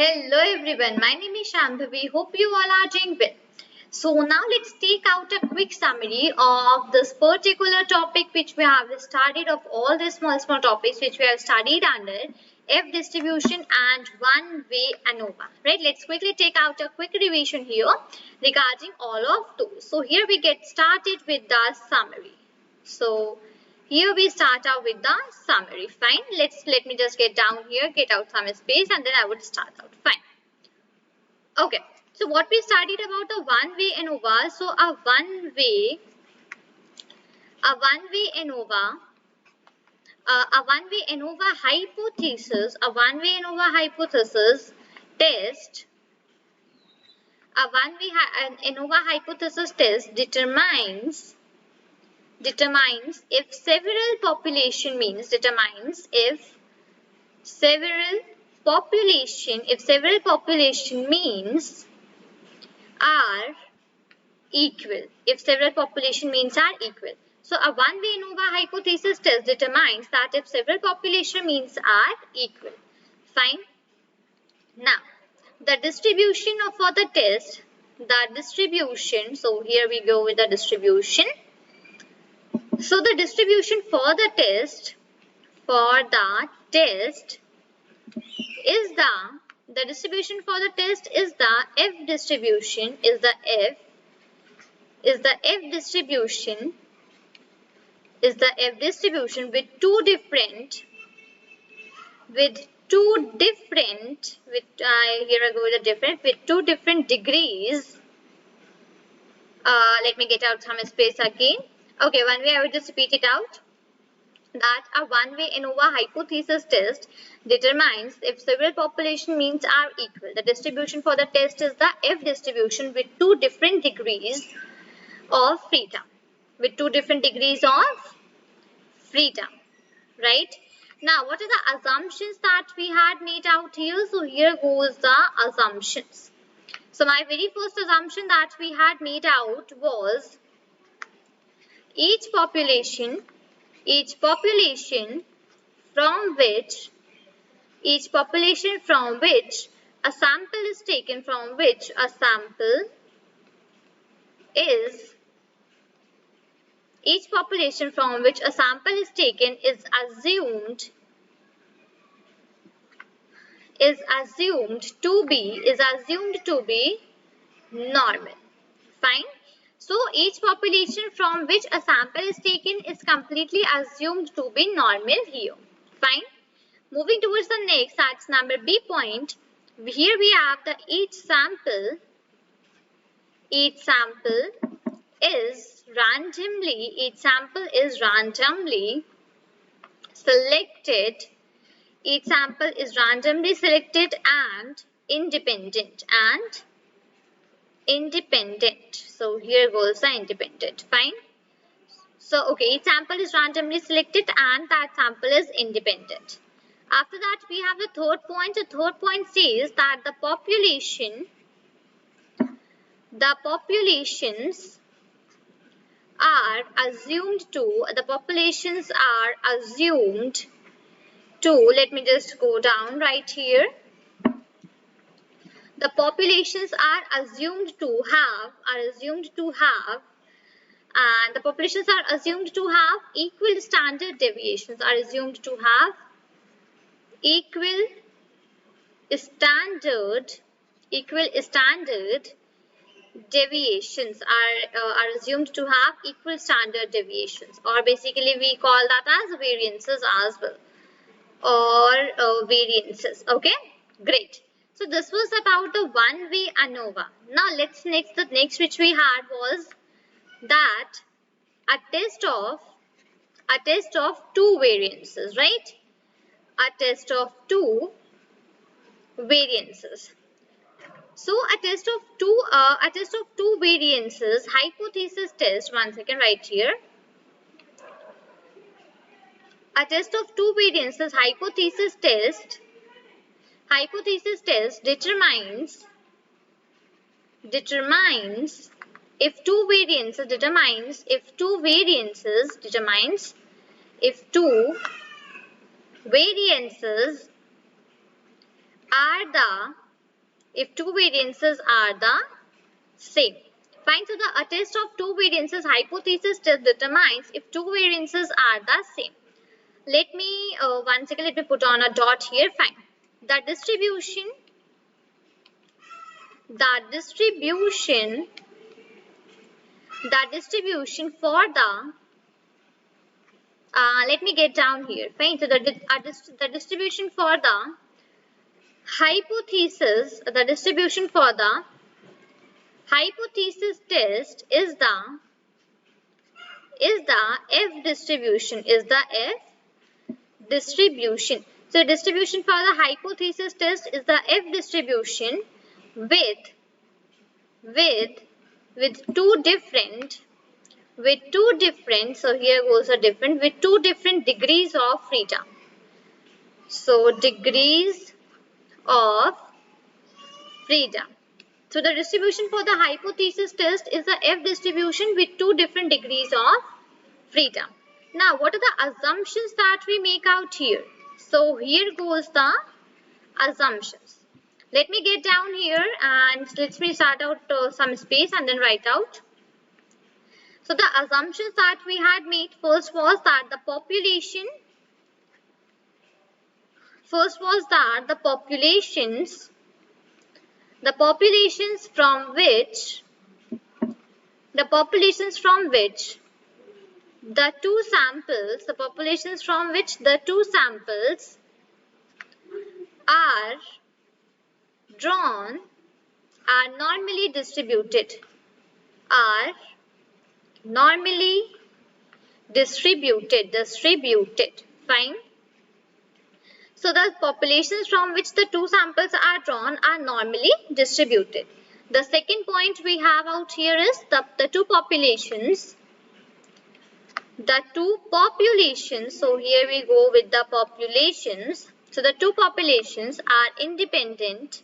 Hello everyone, my name is Shambhavi. Hope you all are doing well. So now let's take out a quick summary of this particular topic which we have studied, of all the small topics which we have studied under F distribution and one-way ANOVA. Right? Let's quickly take out a quick revision here regarding all of those. So here we get started with the summary. So here we start out with the summary. Fine. Let me just get down here, get out some space, and then I would start out. Fine. Okay. So what we studied about the one-way ANOVA. So a one-way ANOVA, a one-way ANOVA hypothesis, a one-way ANOVA hypothesis test. A one-way ANOVA hypothesis test determines if several population means are equal. If several population means are equal. So a one-way ANOVA hypothesis test determines that if several population means are equal. Fine. Now, the distribution for the test, so here we go with the distribution. So the distribution for the test is the distribution for the test is the F distribution, is the F distribution with two different degrees. Let me get out some space again. Okay, one way I will just repeat it out. That a one-way ANOVA hypothesis test determines if several population means are equal. The distribution for the test is the F distribution with two different degrees of freedom. Right? Now, what are the assumptions that we had made out here? So here goes the assumptions. So my very first assumption that we had made out was each population from which a sample is taken, is assumed to be normal. Fine. So each population from which a sample is taken is completely assumed to be normal here. Fine. Moving towards the next, that's number B point. Here we have the each sample is randomly selected. Each sample is randomly selected and independent. So here goes the independent. Fine. So okay, each sample is randomly selected and that sample is independent. After that, we have the third point. The third point says that the populations are assumed to, let me just go down right here. The populations are assumed to have equal standard deviations, or basically we call that as variances as well, or variances. Okay, great. So this was about the one-way ANOVA. Now the next which we had was that a test of two variances, right? A test of two variances. So a test of two variances hypothesis test. One second, right here. A test of two variances hypothesis test determines if two variances are if two variances are the same. Fine. So the test of two variances hypothesis test determines if two variances are the same. Let me one second. Let me put on a dot here. Fine. The distribution for the let me get down here. Fine. So the distribution for the hypothesis, the distribution for the hypothesis test is the F distribution, So distribution for the hypothesis test is the F distribution with two different, so here goes a different, with two different degrees of freedom. So degrees of freedom. So the distribution for the hypothesis test is the F distribution with two different degrees of freedom. Now, what are the assumptions that we make out here? So here goes the assumptions. Let me get down here and let me start out some space and then write out. So the assumptions that we had made first was that the populations from which the populations from which the two samples are drawn are normally distributed. Fine. So the populations from which the two samples are drawn are normally distributed. The second point we have out here is the two populations. So here we go with the populations. So the two populations are independent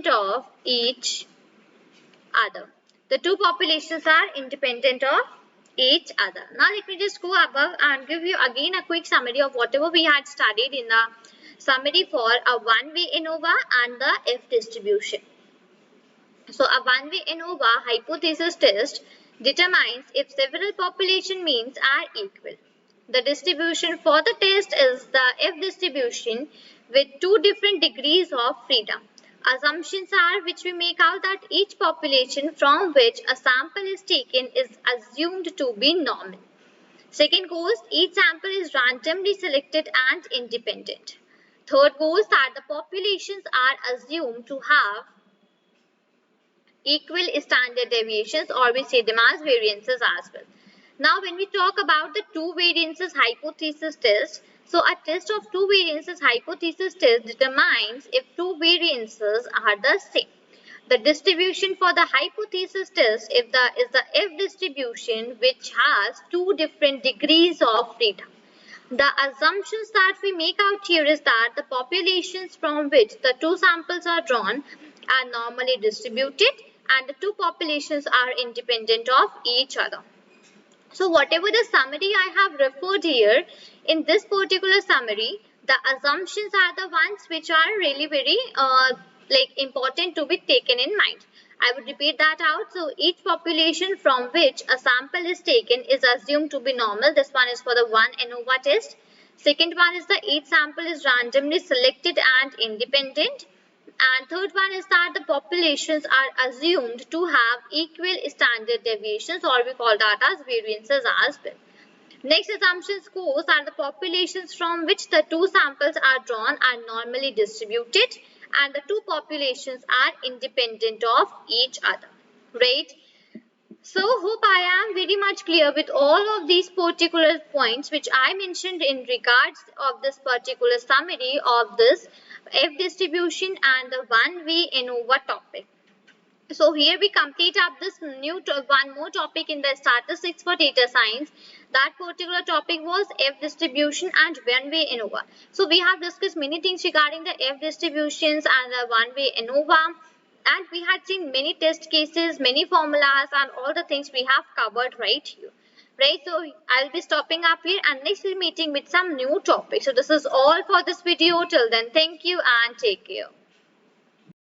of each other. The two populations are independent of each other. Now let me just go above and give you again a quick summary of whatever we had studied in the summary for a one-way ANOVA and the F distribution. So a one-way ANOVA hypothesis test determines if several population means are equal. The distribution for the test is the F distribution with two different degrees of freedom. Assumptions are which we make out that each population from which a sample is taken is assumed to be normal. Second goes, each sample is randomly selected and independent. Third goes that the populations are assumed to have equal standard deviations, or we say them as variances as well. Now when we talk about the two variances hypothesis test, so a test of two variances hypothesis test determines if two variances are the same. The distribution for the hypothesis test is the F distribution which has two different degrees of freedom. The assumptions that we make out here is that the populations from which the two samples are drawn are normally distributed and the two populations are independent of each other. So whatever the summary I have referred here, in this particular summary, the assumptions are the ones which are really very important to be taken in mind. I would repeat that out. So each population from which a sample is taken is assumed to be normal. This one is for the one ANOVA test. Second one is the each sample is randomly selected and independent. And third one is that the populations are assumed to have equal standard deviations, or we call that as variances as well. Next assumptions goes that the populations from which the two samples are drawn are normally distributed and the two populations are independent of each other. Right? So hope I am very much clear with all of these particular points which I mentioned in regards of this particular summary of this F distribution and the one-way ANOVA topic. So here we complete up this one more topic in the statistics for data science. That particular topic was F distribution and one-way ANOVA. So we have discussed many things regarding the F distributions and the one-way ANOVA. And we had seen many test cases, many formulas and all the things we have covered right here. right? So I'll be stopping up here and next we'll be meeting with some new topic. So this is all for this video. Till then, thank you and take care.